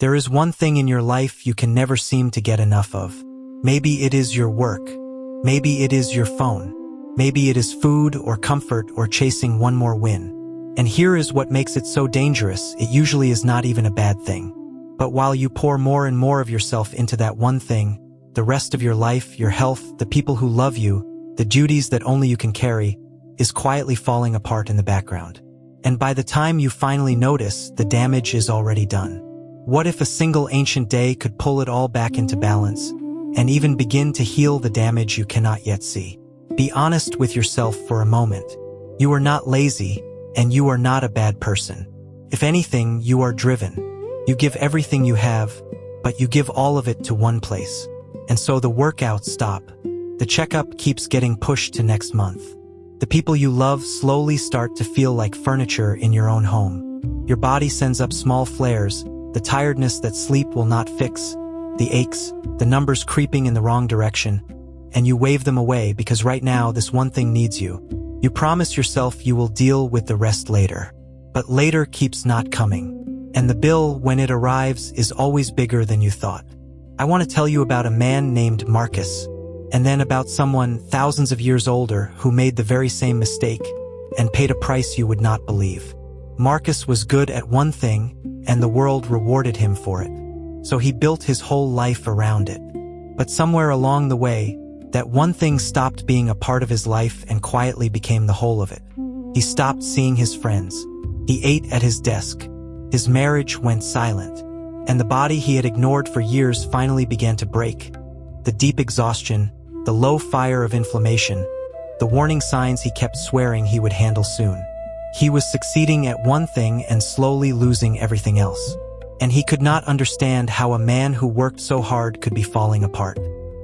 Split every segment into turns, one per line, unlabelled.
There is one thing in your life you can never seem to get enough of. Maybe it is your work. Maybe it is your phone. Maybe it is food or comfort or chasing one more win. And here is what makes it so dangerous. It usually is not even a bad thing. But while you pour more and more of yourself into that one thing, the rest of your life, your health, the people who love you, the duties that only you can carry, is quietly falling apart in the background. And by the time you finally notice, the damage is already done. What if a single ancient day could pull it all back into balance, and even begin to heal the damage you cannot yet see? Be honest with yourself for a moment. You are not lazy, and you are not a bad person. If anything, you are driven. You give everything you have, but you give all of it to one place. And so the workouts stop. The checkup keeps getting pushed to next month. The people you love slowly start to feel like furniture in your own home. Your body sends up small flares, the tiredness that sleep will not fix, the aches, the numbers creeping in the wrong direction, and you wave them away because right now this one thing needs you. You promise yourself you will deal with the rest later. But later keeps not coming. And the bill, when it arrives, is always bigger than you thought. I want to tell you about a man named Marcus, and then about someone thousands of years older who made the very same mistake and paid a price you would not believe. Marcus was good at one thing, and the world rewarded him for it. So he built his whole life around it. But somewhere along the way, that one thing stopped being a part of his life and quietly became the whole of it. He stopped seeing his friends. He ate at his desk. His marriage went silent. And the body he had ignored for years finally began to break. The deep exhaustion, the low fire of inflammation, the warning signs he kept swearing he would handle soon. He was succeeding at one thing and slowly losing everything else. And he could not understand how a man who worked so hard could be falling apart.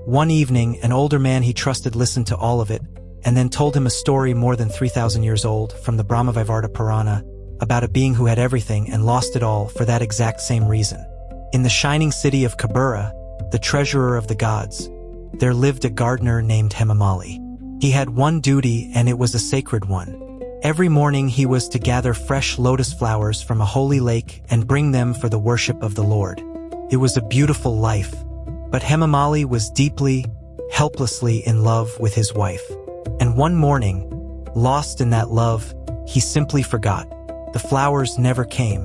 One evening, an older man he trusted listened to all of it, and then told him a story more than 3,000 years old from the Brahmavaivarta Purana about a being who had everything and lost it all for that exact same reason. In the shining city of Kabura, the treasurer of the gods, there lived a gardener named Hemamali. He had one duty, and it was a sacred one. Every morning he was to gather fresh lotus flowers from a holy lake and bring them for the worship of the Lord. It was a beautiful life, but Hemamali was deeply, helplessly in love with his wife. And one morning, lost in that love, he simply forgot. The flowers never came.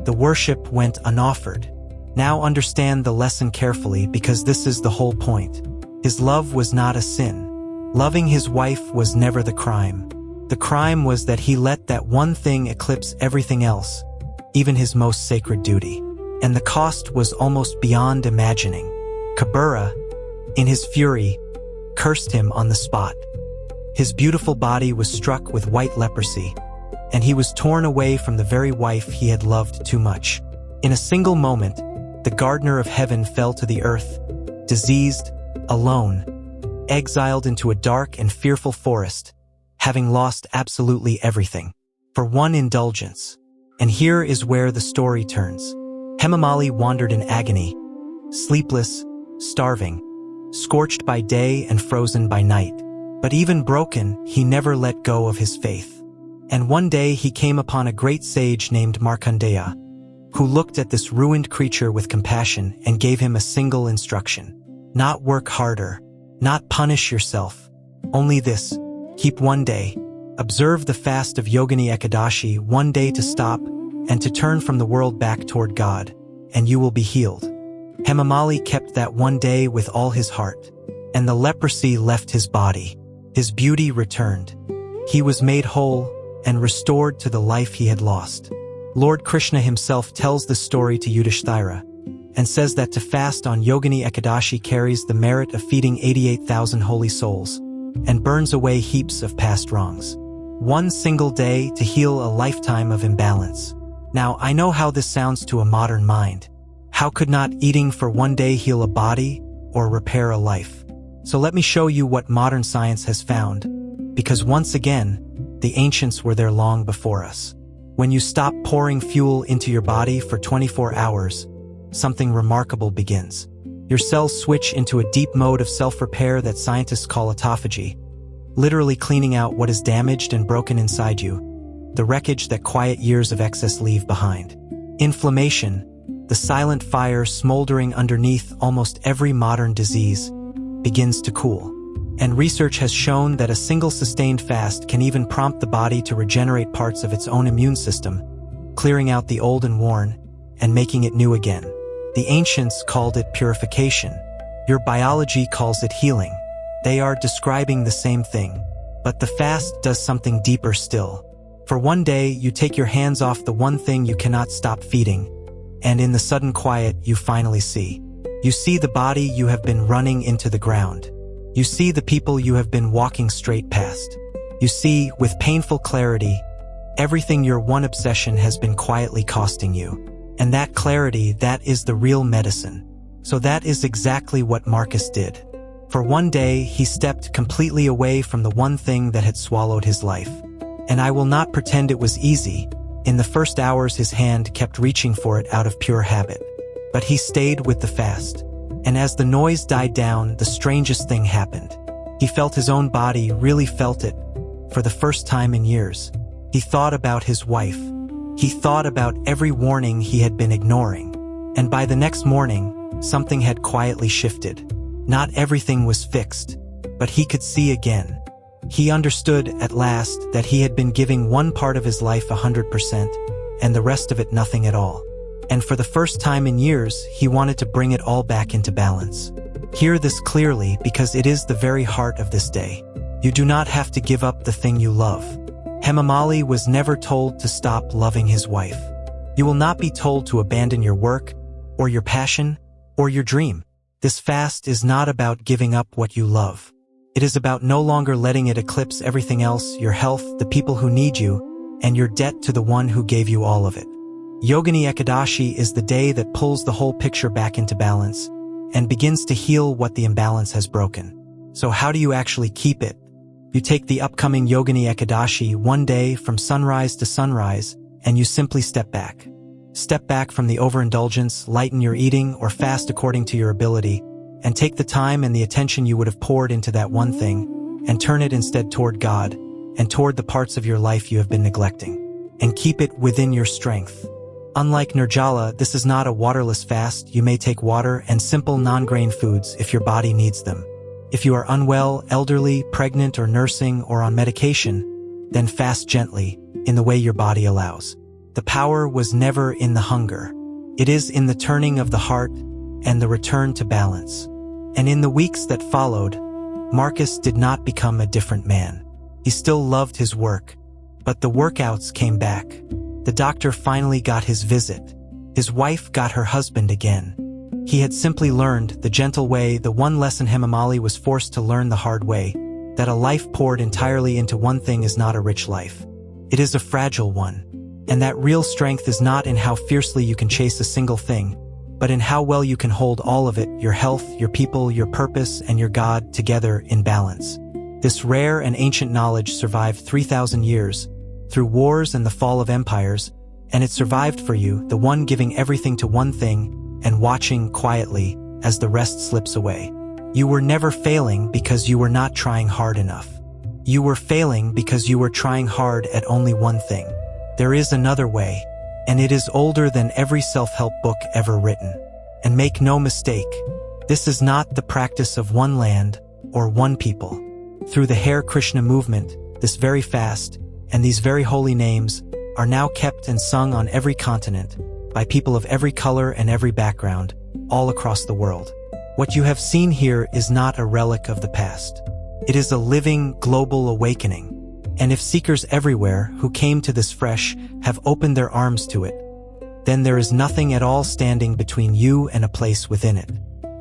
The worship went unoffered. Now understand the lesson carefully, because this is the whole point. His love was not a sin. Loving his wife was never the crime. The crime was that he let that one thing eclipse everything else, even his most sacred duty. And the cost was almost beyond imagining. Kabura, in his fury, cursed him on the spot. His beautiful body was struck with white leprosy, and he was torn away from the very wife he had loved too much. In a single moment, the gardener of heaven fell to the earth, diseased, alone, exiled into a dark and fearful forest, having lost absolutely everything, for one indulgence. And here is where the story turns. Hemamali wandered in agony, sleepless, starving, scorched by day and frozen by night. But even broken, he never let go of his faith. And one day he came upon a great sage named Markandeya, who looked at this ruined creature with compassion and gave him a single instruction. Not work harder, not punish yourself. Only this, keep one day. Observe the fast of Yogini Ekadashi, one day to stop and to turn from the world back toward God, and you will be healed. Hemamali kept that one day with all his heart, and the leprosy left his body. His beauty returned. He was made whole and restored to the life he had lost. Lord Krishna himself tells this story to Yudhishthira and says that to fast on Yogini Ekadashi carries the merit of feeding 88,000 holy souls and burns away heaps of past wrongs. One single day to heal a lifetime of imbalance. Now, I know how this sounds to a modern mind. How could not eating for one day heal a body or repair a life? So let me show you what modern science has found, because once again, the ancients were there long before us. When you stop pouring fuel into your body for 24 hours, something remarkable begins. Your cells switch into a deep mode of self-repair that scientists call autophagy, literally cleaning out what is damaged and broken inside you, the wreckage that quiet years of excess leave behind. Inflammation, the the silent fire smoldering underneath almost every modern disease, begins to cool. And research has shown that a single sustained fast can even prompt the body to regenerate parts of its own immune system, clearing out the old and worn, and making it new again. The ancients called it purification. Your biology calls it healing. They are describing the same thing. But the fast does something deeper still. For one day, you take your hands off the one thing you cannot stop feeding, and in the sudden quiet, you finally see. You see the body you have been running into the ground. You see the people you have been walking straight past. You see, with painful clarity, everything your one obsession has been quietly costing you. And that clarity, that is the real medicine. So that is exactly what Marcus did. For one day, he stepped completely away from the one thing that had swallowed his life. And I will not pretend it was easy. In the first hours, his hand kept reaching for it out of pure habit. But he stayed with the fast. And as the noise died down, the strangest thing happened. He felt his own body, really felt it, for the first time in years. He thought about his wife. He thought about every warning he had been ignoring. And by the next morning, something had quietly shifted. Not everything was fixed, but he could see again. He understood at last that he had been giving one part of his life 100%, and the rest of it nothing at all. And for the first time in years, he wanted to bring it all back into balance. Hear this clearly, because it is the very heart of this day. You do not have to give up the thing you love. Hemamali was never told to stop loving his wife. You will not be told to abandon your work, or your passion, or your dream. This fast is not about giving up what you love. It is about no longer letting it eclipse everything else, your health, the people who need you, and your debt to the one who gave you all of it. Yogini Ekadashi is the day that pulls the whole picture back into balance and begins to heal what the imbalance has broken. So how do you actually keep it? You take the upcoming Yogini Ekadashi one day from sunrise to sunrise, and you simply step back. Step back from the overindulgence, lighten your eating, or fast according to your ability, and take the time and the attention you would have poured into that one thing, and turn it instead toward God, and toward the parts of your life you have been neglecting. And keep it within your strength. Unlike Nirjala, this is not a waterless fast. You may take water and simple non-grain foods if your body needs them. If you are unwell, elderly, pregnant, or nursing, or on medication, then fast gently, in the way your body allows. The power was never in the hunger. It is in the turning of the heart and the return to balance. And in the weeks that followed, Marcus did not become a different man. He still loved his work, but the workouts came back. The doctor finally got his visit. His wife got her husband again. He had simply learned the gentle way, the one lesson Hemamali was forced to learn the hard way, that a life poured entirely into one thing is not a rich life. It is a fragile one. And that real strength is not in how fiercely you can chase a single thing, but in how well you can hold all of it, your health, your people, your purpose, and your God, together in balance. This rare and ancient knowledge survived 3,000 years, through wars and the fall of empires, and it survived for you, the one giving everything to one thing, and watching quietly as the rest slips away. You were never failing because you were not trying hard enough. You were failing because you were trying hard at only one thing. There is another way, and it is older than every self-help book ever written. And make no mistake, this is not the practice of one land or one people. Through the Hare Krishna movement, this very fast and these very holy names are now kept and sung on every continent by people of every color and every background, all across the world. What you have seen here is not a relic of the past. It is a living, global awakening. And if seekers everywhere who came to this fresh have opened their arms to it, then there is nothing at all standing between you and a place within it.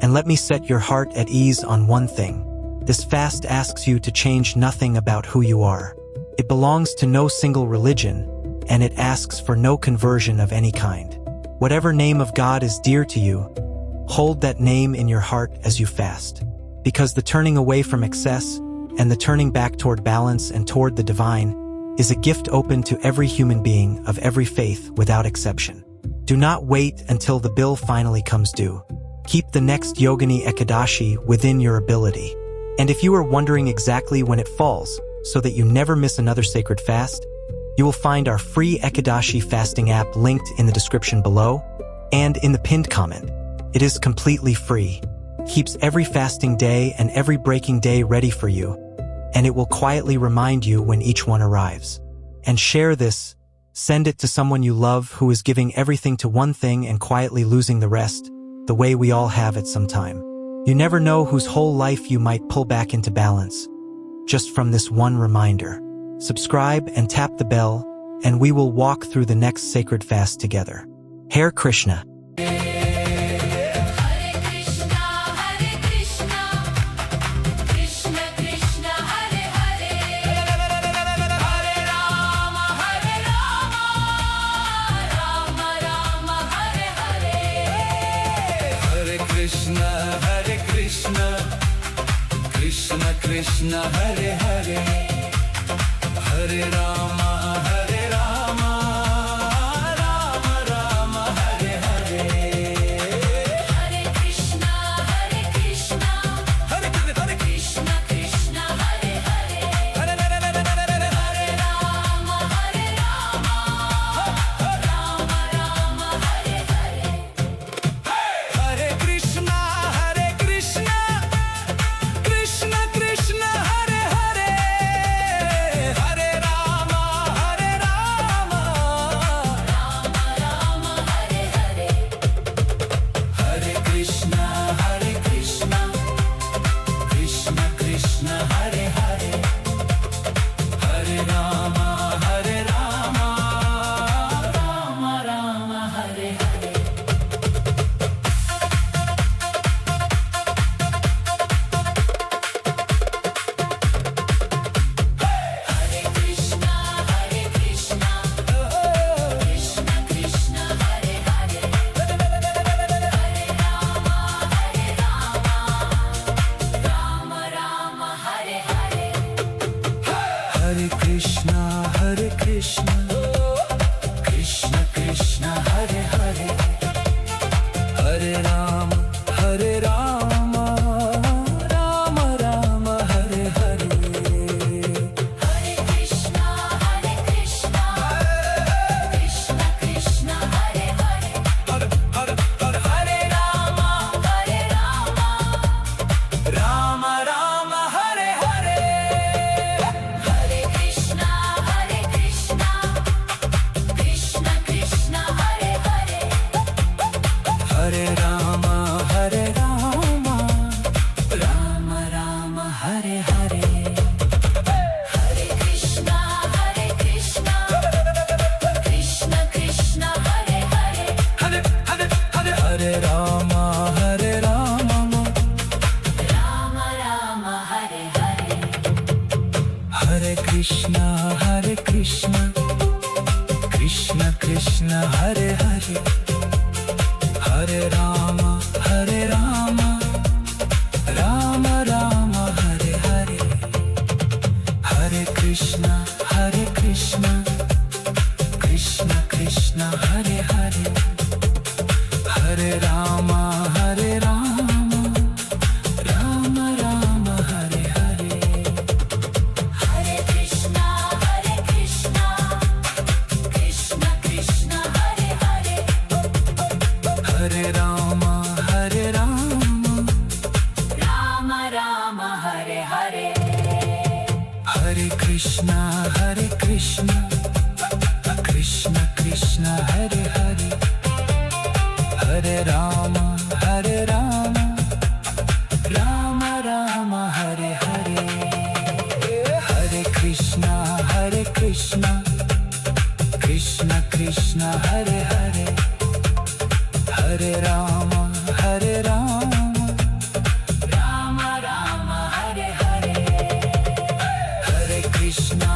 And let me set your heart at ease on one thing. This fast asks you to change nothing about who you are. It belongs to no single religion, and it asks for no conversion of any kind. Whatever name of God is dear to you, hold that name in your heart as you fast. Because the turning away from excess and the turning back toward balance and toward the divine is a gift open to every human being of every faith without exception. Do not wait until the bill finally comes due. Keep the next Yogini Ekadashi within your ability. And if you are wondering exactly when it falls, so that you never miss another sacred fast, you will find our free Ekadashi fasting app linked in the description below. And in the pinned comment, it is completely free, keeps every fasting day and every breaking day ready for you, and it will quietly remind you when each one arrives. And share this, send it to someone you love who is giving everything to one thing and quietly losing the rest, the way we all have at some time. You never know whose whole life you might pull back into balance, just from this one reminder. Subscribe and tap the bell, and we will walk through the next sacred fast together. Hare Krishna.
Krishna Krishna Hare Hare Hare Rama Hare Rama Rama Rama Hare Hare Hare Krishna Hare Krishna Hare Krishna Krishna Hare Hare Hare Rama Hare Rama Rama Rama Hare Hare Hare Krishna Hare Krishna Krishna Krishna Hare Hare Hare Rama Hare Rama Rama Rama Hare Hare Hare Krishna Hare Krishna Krishna Krishna Hare Hare Hare Rama Hare Rama Rama Rama Hare Hare Hare Krishna Hare Krishna Krishna Krishna Hare Hare Hare Rama Hare Rama Rama Rama Hare Hare Hare Krishna Hare Krishna Krishna Krishna Hare Hare Hare Rama Hare Rama Rama Rama Hare Hare Hare Krishna Hare Krishna Krishna Krishna Hare Hare Hare Rama Hare Rama Rama Rama Hare Hare Hare Krishna Hare Krishna Krishna Krishna Hare Hare Hare Rama Hare Rama Rama Rama Hare Hare Hare Krishna Hare Krishna Krishna Krishna Hare Hare Hare Rama Hare Rama Rama Rama Hare Hare Hare Krishna Hare Krishna Krishna Krishna Hare Hare Hare Rama Hare Rama Rama Rama Hare Hare Hare Krishna Hare Krishna Krishna Krishna Hare Hare Hare Rama Hare Rama Rama Rama Hare Hare Hare Krishna Hare Krishna Krishna Krishna Hare Hare Hare Rama Hare Rama Rama Rama Hare Hare Hare Krishna Hare Krishna Krishna Krishna Hare Hare Hare Rama Hare Rama Rama Rama Hare Hare Hare Krishna Hare Krishna Krishna Krishna Hare Hare Hare Rama Hare Rama Rama Rama Hare Hare Hare Krishna